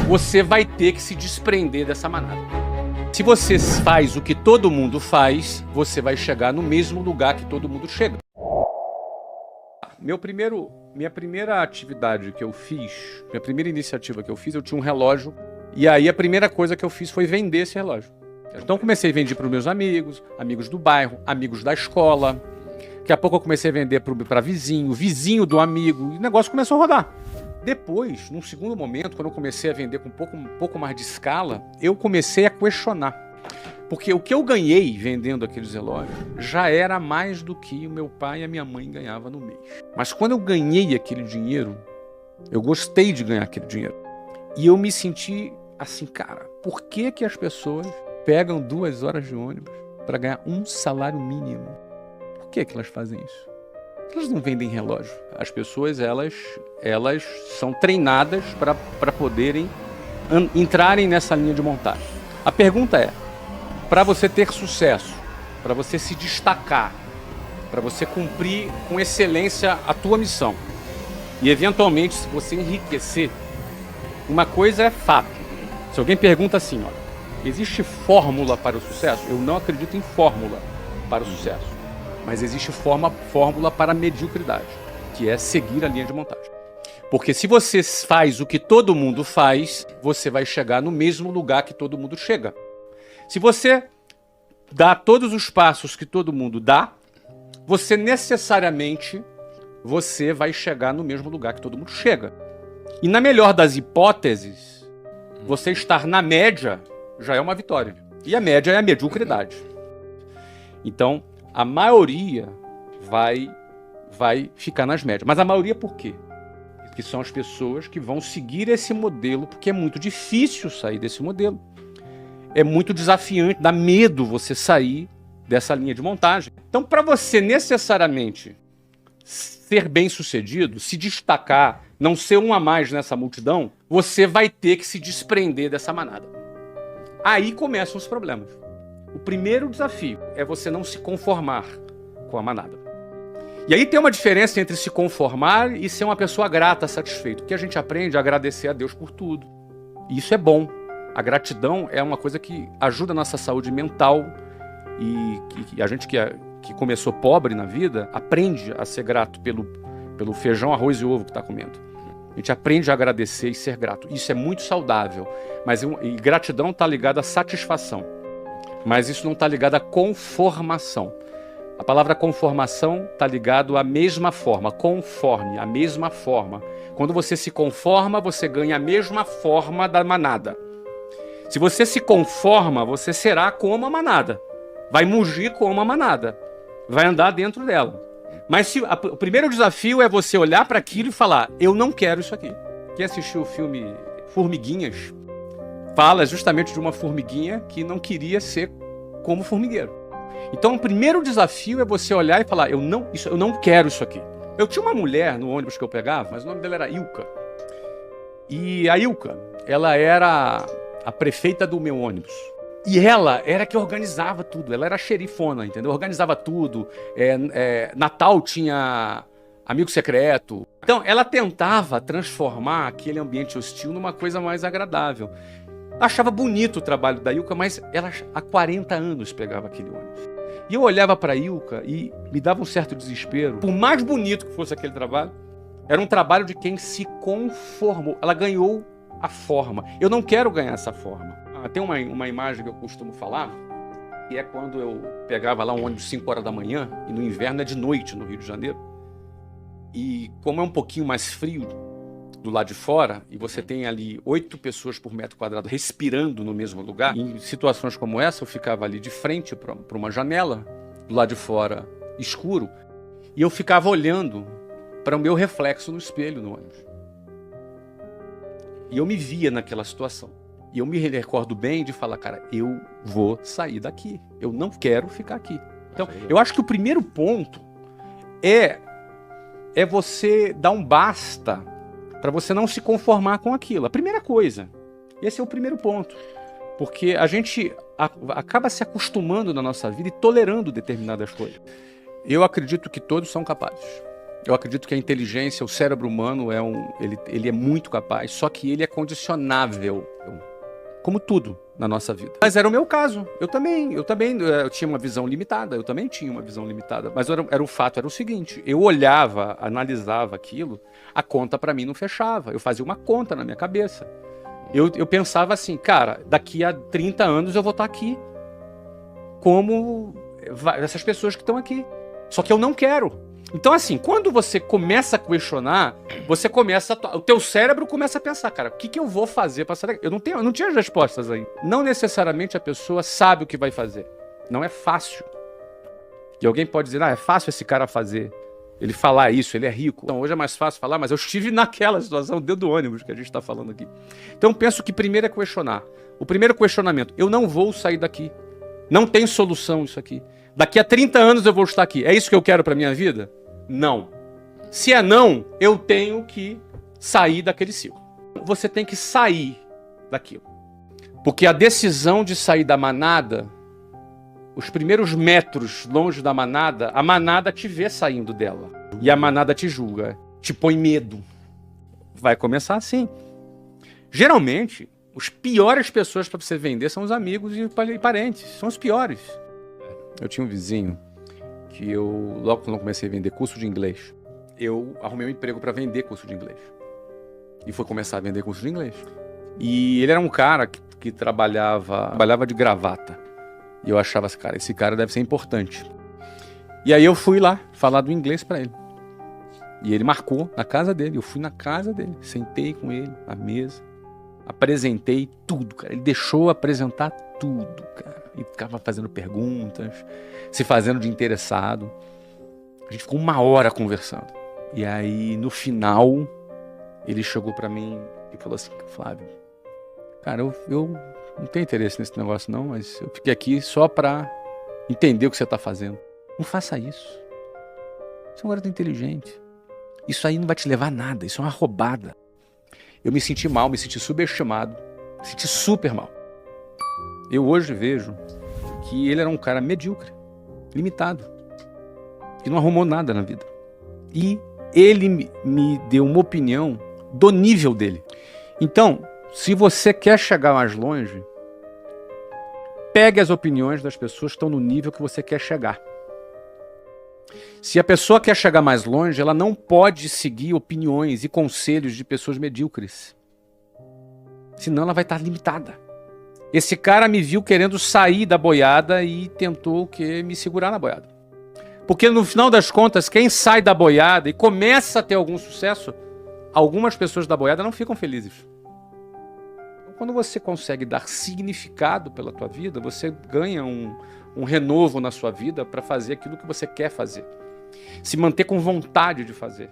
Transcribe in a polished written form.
você vai ter que se desprender dessa manada. Se você faz o que todo mundo faz, você vai chegar no mesmo lugar que todo mundo chega. Minha primeira atividade que eu fiz, minha primeira iniciativa que eu fiz, eu tinha um relógio. E aí a primeira coisa que eu fiz foi vender esse relógio. Então eu comecei a vender para os meus amigos, amigos do bairro, amigos da escola. Daqui a pouco eu comecei a vender para vizinho do amigo. E o negócio começou a rodar. Depois, num segundo momento, quando eu comecei a vender com um pouco mais de escala, eu comecei a questionar. Porque o que eu ganhei vendendo aqueles relógios já era mais do que o meu pai e a minha mãe ganhavam no mês. Mas quando eu ganhei aquele dinheiro, eu gostei de ganhar aquele dinheiro. E eu me senti assim, cara, por que que as pessoas pegam 2 horas de ônibus para ganhar um salário mínimo? Por que que elas fazem isso? Elas não vendem relógio. As pessoas, elas são treinadas para poderem entrarem nessa linha de montagem. A pergunta é, para você ter sucesso, para você se destacar, para você cumprir com excelência a tua missão e, eventualmente, se você enriquecer, uma coisa é fato. Se alguém pergunta assim, olha, existe fórmula para o sucesso? Eu não acredito em fórmula para o sucesso. Mas existe fórmula para a mediocridade, que é seguir a linha de montagem. Porque se você faz o que todo mundo faz, você vai chegar no mesmo lugar que todo mundo chega. Se você dá todos os passos que todo mundo dá, você necessariamente vai chegar no mesmo lugar que todo mundo chega. E na melhor das hipóteses, você estar na média já é uma vitória. E a média é a mediocridade. Então, a maioria vai ficar nas médias. Mas a maioria por quê? Porque são as pessoas que vão seguir esse modelo, porque é muito difícil sair desse modelo. É muito desafiante, dá medo você sair dessa linha de montagem. Então, para você necessariamente ser bem-sucedido, se destacar, não ser um a mais nessa multidão, você vai ter que se desprender dessa manada. Aí começam os problemas. O primeiro desafio é você não se conformar com a manada. E aí tem uma diferença entre se conformar e ser uma pessoa grata, satisfeita. Porque a gente aprende a agradecer a Deus por tudo. E isso é bom. A gratidão é uma coisa que ajuda a nossa saúde mental. E a gente que começou pobre na vida, aprende a ser grato pelo feijão, arroz e ovo que está comendo. A gente aprende a agradecer e ser grato. Isso é muito saudável. E gratidão está ligada à satisfação. Mas isso não está ligado à conformação. A palavra conformação está ligado à mesma forma. Conforme, a mesma forma. Quando você se conforma, você ganha a mesma forma da manada. Se você se conforma, você será como a manada. Vai mugir como a manada. Vai andar dentro dela. Mas o primeiro desafio é você olhar para aquilo e falar, eu não quero isso aqui. Quem assistiu o filme Formiguinhas fala justamente de uma formiguinha que não queria ser como formigueiro. Então o primeiro desafio é você olhar e falar, eu não quero isso aqui. Eu tinha uma mulher no ônibus que eu pegava, mas o nome dela era Ilka. E a Ilka, ela era a prefeita do meu ônibus. E ela era que organizava tudo, ela era a xerifona, entendeu? Organizava tudo, Natal tinha amigo secreto. Então, ela tentava transformar aquele ambiente hostil numa coisa mais agradável. Achava bonito o trabalho da Ilka, mas ela há 40 anos pegava aquele ônibus. E eu olhava para a Ilka e me dava um certo desespero. Por mais bonito que fosse aquele trabalho, era um trabalho de quem se conformou. Ela ganhou a forma. Eu não quero ganhar essa forma. Tem uma imagem que eu costumo falar, que é quando eu pegava lá um ônibus 5 horas da manhã, e no inverno é de noite no Rio de Janeiro. E como é um pouquinho mais frio do lado de fora, e você tem ali 8 pessoas por metro quadrado respirando no mesmo lugar, em situações como essa eu ficava ali de frente para uma janela, do lado de fora escuro, e eu ficava olhando para o meu reflexo no espelho no ônibus. E eu me via naquela situação. E eu me recordo bem de falar, cara, eu vou sair daqui. Eu não quero ficar aqui. Então, eu acho que o primeiro ponto é você dar um basta para você não se conformar com aquilo. A primeira coisa. Esse é o primeiro ponto. Porque a gente acaba se acostumando na nossa vida e tolerando determinadas coisas. Eu acredito que todos são capazes. Eu acredito que a inteligência, o cérebro humano, ele é muito capaz, só que ele é condicionável, como tudo na nossa vida. Mas era o meu caso. Eu tinha uma visão limitada, mas era o fato, era o seguinte, eu olhava, analisava aquilo, a conta para mim não fechava, eu fazia uma conta na minha cabeça. Eu pensava assim, cara, daqui a 30 anos eu vou estar aqui, como essas pessoas que estão aqui. Só que eu não quero. Então, assim, quando você começa a questionar, o teu cérebro começa a pensar, cara, o que eu vou fazer para sair daqui? Eu não tinha as respostas aí. Não necessariamente a pessoa sabe o que vai fazer. Não é fácil. E alguém pode dizer, é fácil esse cara fazer. Ele falar isso, ele é rico. Então, hoje é mais fácil falar, mas eu estive naquela situação dentro do ônibus que a gente está falando aqui. Então, penso que primeiro é questionar. O primeiro questionamento, eu não vou sair daqui. Não tem solução isso aqui. Daqui a 30 anos eu vou estar aqui. É isso que eu quero para minha vida? Não. Se é não, eu tenho que sair daquele ciclo. Você tem que sair daquilo. Porque a decisão de sair da manada, os primeiros metros longe da manada, a manada te vê saindo dela. E a manada te julga, te põe medo. Vai começar assim. Geralmente, as piores pessoas para você vender são os amigos e parentes. São os piores. Eu tinha um vizinho que logo quando eu comecei a vender curso de inglês, eu arrumei um emprego para vender curso de inglês. E fui começar a vender curso de inglês. E ele era um cara que trabalhava de gravata. E eu achava assim, cara, esse cara deve ser importante. E aí eu fui lá falar do inglês para ele. E ele marcou na casa dele. Eu fui na casa dele, sentei com ele à mesa, apresentei tudo, cara. Ele deixou apresentar tudo, cara. E ficava fazendo perguntas, se fazendo de interessado. A gente ficou 1 hora conversando. E aí, no final, ele chegou pra mim e falou assim, Flávio, cara, eu não tenho interesse nesse negócio não, mas eu fiquei aqui só pra entender o que você tá fazendo. Não faça isso. Você é um garoto inteligente. Isso aí não vai te levar a nada, isso é uma roubada. Eu me senti mal, me senti subestimado, me senti super mal. Eu hoje vejo que ele era um cara medíocre, limitado, que não arrumou nada na vida. E ele me deu uma opinião do nível dele. Então, se você quer chegar mais longe, pegue as opiniões das pessoas que estão no nível que você quer chegar. Se a pessoa quer chegar mais longe, ela não pode seguir opiniões e conselhos de pessoas medíocres. Senão ela vai estar limitada. Esse cara me viu querendo sair da boiada e tentou me segurar na boiada. Porque no final das contas, quem sai da boiada e começa a ter algum sucesso, algumas pessoas da boiada não ficam felizes. Então, quando você consegue dar significado pela tua vida, você ganha um renovo na sua vida para fazer aquilo que você quer fazer. Se manter com vontade de fazer.